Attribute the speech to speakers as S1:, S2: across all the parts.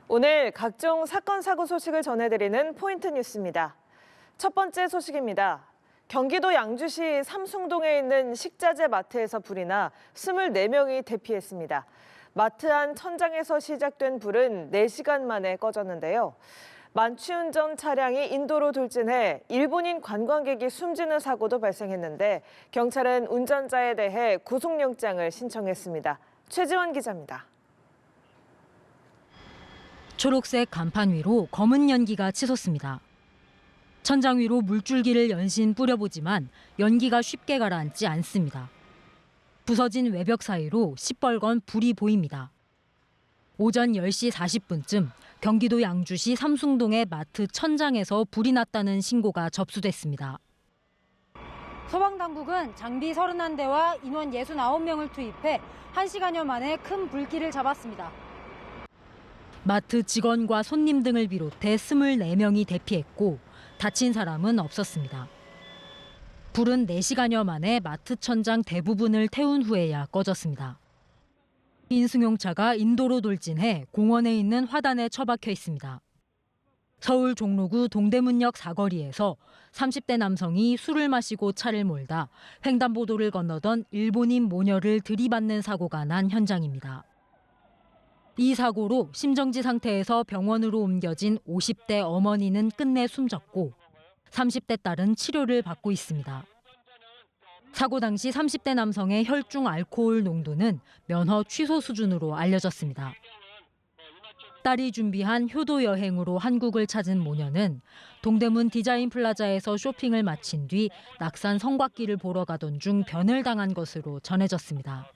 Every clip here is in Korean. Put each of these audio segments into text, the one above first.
S1: 오늘 각종 사건, 사고 소식을 전해드리는 포인트 뉴스입니다. 첫 번째 소식입니다. 경기도 양주시 삼숭동에 있는 식자재 마트에서 불이 나 24명이 대피했습니다. 마트 안 천장에서 시작된 불은 4시간 만에 꺼졌는데요. 만취운전 차량이 인도로 돌진해 일본인 관광객이 숨지는 사고도 발생했는데 경찰은 운전자에 대해 구속영장을 신청했습니다. 최지원 기자입니다.
S2: 초록색 간판 위로 검은 연기가 치솟습니다. 천장 위로 물줄기를 연신 뿌려보지만 연기가 쉽게 가라앉지 않습니다. 부서진 외벽 사이로 시뻘건 불이 보입니다. 오전 10시 40분쯤 경기도 양주시 삼숭동의 마트 천장에서 불이 났다는 신고가 접수됐습니다.
S3: 소방당국은 장비 31대와 인원 69명을 투입해 1시간여 만에 큰 불길을 잡았습니다.
S2: 마트 직원과 손님 등을 비롯해 24명이 대피했고 다친 사람은 없었습니다. 불은 4시간여 만에 마트 천장 대부분을 태운 후에야 꺼졌습니다. 인승용차가 인도로 돌진해 공원에 있는 화단에 처박혀 있습니다. 서울 종로구 동대문역 사거리에서 30대 남성이 술을 마시고 차를 몰다 횡단보도를 건너던 일본인 모녀를 들이받는 사고가 난 현장입니다. 이 사고로 심정지 상태에서 병원으로 옮겨진 50대 어머니는 끝내 숨졌고 30대 딸은 치료를 받고 있습니다. 사고 당시 30대 남성의 혈중 알코올 농도는 면허 취소 수준으로 알려졌습니다. 딸이 준비한 효도 여행으로 한국을 찾은 모녀는 동대문 디자인 플라자에서 쇼핑을 마친 뒤 낙산 성곽길을 보러 가던 중 변을 당한 것으로 전해졌습니다.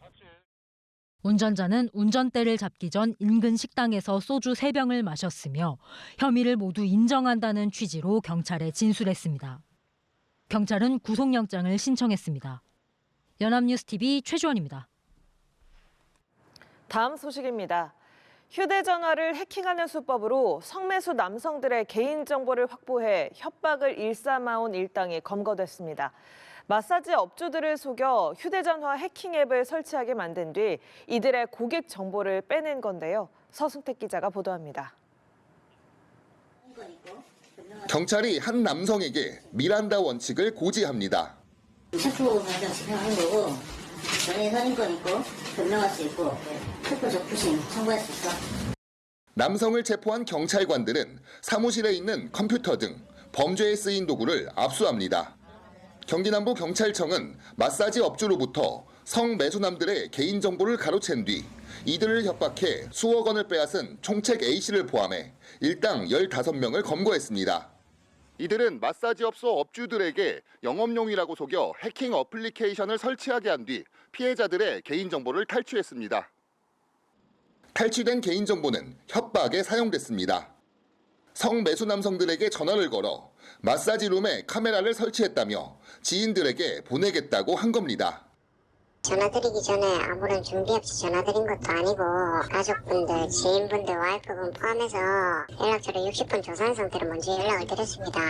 S2: 운전자는 운전대를 잡기 전 인근 식당에서 소주 3병을 마셨으며 혐의를 모두 인정한다는 취지로 경찰에 진술했습니다. 경찰은 구속영장을 신청했습니다. 연합뉴스TV 최주원입니다.
S1: 다음 소식입니다. 휴대전화를 해킹하는 수법으로 성매수 남성들의 개인정보를 확보해 협박을 일삼아온 일당이 검거됐습니다. 마사지 업주들을 속여 휴대전화 해킹 앱을 설치하게 만든 뒤 이들의 고객 정보를 빼낸 건데요. 서승택 기자가 보도합니다.
S4: 경찰이 한 남성에게 미란다 원칙을 고지합니다.
S5: 셰프 발견 집행하는 거고 전에 살인권 있고 변명할 수 있고 셰프 적부심 청구할 수 있어.
S4: 남성을 체포한 경찰관들은 사무실에 있는 컴퓨터 등 범죄에 쓰인 도구를 압수합니다. 경기남부 경찰청은 마사지 업주로부터 성매수남들의 개인정보를 가로챈 뒤 이들을 협박해 수억 원을 빼앗은 총책 A씨를 포함해 일당 15명을 검거했습니다. 이들은 마사지업소 업주들에게 영업용이라고 속여 해킹 어플리케이션을 설치하게 한 뒤 피해자들의 개인정보를 탈취했습니다. 탈취된 개인정보는 협박에 사용됐습니다. 성매수 남성들에게 전화를 걸어 마사지룸에 카메라를 설치했다며 지인들에게 보내겠다고 한 겁니다.
S6: 전화드리기 전에 아무런 준비 없이 전화드린 것도 아니고 가족분들, 지인분들, 와이프분 포함해서 연락처를 60분 조사한 상태로 먼저 연락을 드렸습니다.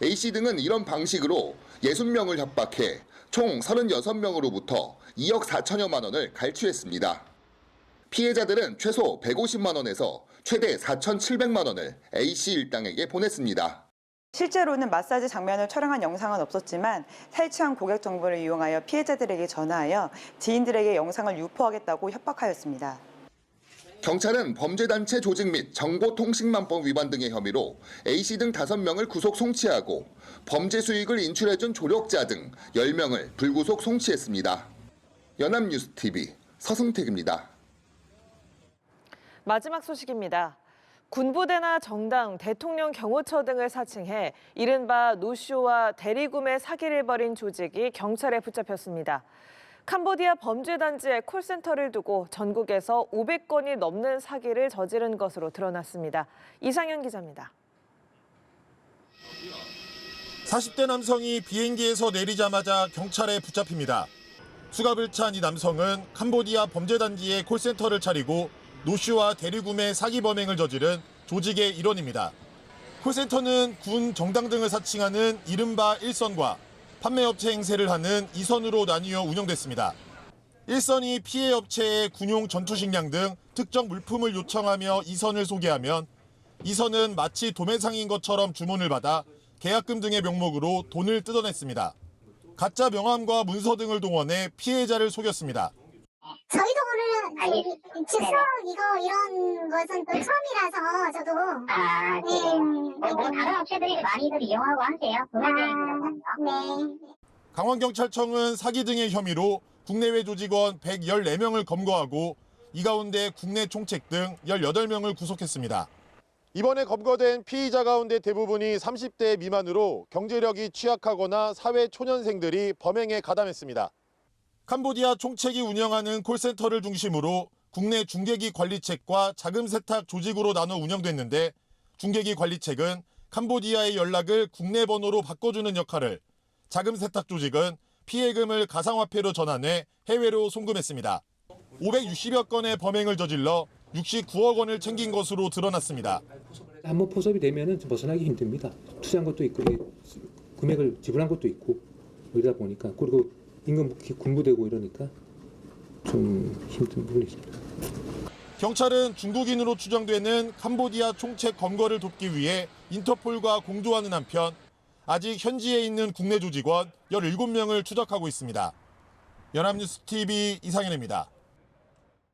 S4: A씨 등은 이런 방식으로 60명을 협박해 총 36명으로부터 2억 4천여만 원을 갈취했습니다. 피해자들은 최소 150만 원에서 최대 4,700만 원을 A씨 일당에게 보냈습니다.
S7: 실제로는 마사지 장면을 촬영한 영상은 없었지만 탈취한 고객 정보를 이용하여 피해자들에게 전화하여 지인들에게 영상을 유포하겠다고 협박하였습니다.
S4: 경찰은 범죄단체 조직 및 정보통신망법 위반 등의 혐의로 A씨 등 5명을 구속 송치하고 범죄 수익을 인출해준 조력자 등 10명을 불구속 송치했습니다. 연합뉴스TV 서승택입니다.
S1: 마지막 소식입니다. 군부대나 정당, 대통령 경호처 등을 사칭해 이른바 노쇼와 대리구매 사기를 벌인 조직이 경찰에 붙잡혔습니다. 캄보디아 범죄단지에 콜센터를 두고 전국에서 500건이 넘는 사기를 저지른 것으로 드러났습니다. 이상현 기자입니다.
S8: 40대 남성이 비행기에서 내리자마자 경찰에 붙잡힙니다. 수갑을 찬 이 남성은 캄보디아 범죄단지에 콜센터를 차리고 노쇼와 대리구매 사기 범행을 저지른 조직의 일원입니다. 콜센터는 군, 정당 등을 사칭하는 이른바 1선과 판매업체 행세를 하는 2선으로 나뉘어 운영됐습니다. 일선이 피해 업체에 군용 전투식량 등 특정 물품을 요청하며 이선을 소개하면 이선은 마치 도매상인 것처럼 주문을 받아 계약금 등의 명목으로 돈을 뜯어냈습니다. 가짜 명함과 문서 등을 동원해 피해자를 속였습니다.
S6: 저희도 모르는 즉석 이런 것은 또 처음이라서 저도 다른 업체들이 많이들 이용하고 하세요. 네.
S8: 강원경찰청은 사기 등의 혐의로 국내외 조직원 114명을 검거하고 이 가운데 국내 총책 등 18명을 구속했습니다. 이번에 검거된 피의자 가운데 대부분이 30대 미만으로 경제력이 취약하거나 사회 초년생들이 범행에 가담했습니다. 캄보디아 총책이 운영하는 콜센터를 중심으로 국내 중개기 관리책과 자금 세탁 조직으로 나눠 운영됐는데 중개기 관리책은 캄보디아의 연락을 국내 번호로 바꿔주는 역할을, 자금 세탁 조직은 피해금을 가상화폐로 전환해 해외로 송금했습니다. 560여 건의 범행을 저질러 69억 원을 챙긴 것으로 드러났습니다.
S9: 한번 포섭이 되면은 벗어나기 힘듭니다. 투자한 것도 있고 금액을 지불한 것도 있고 이러다 보니까, 그리고 임금 군부되고 이러니까 좀 힘든 부분이 있습니다.
S8: 경찰은 중국인으로 추정되는 캄보디아 총책 검거를 돕기 위해 인터폴과 공조하는 한편 아직 현지에 있는 국내 조직원 17명을 추적하고 있습니다. 연합뉴스 TV 이상현입니다.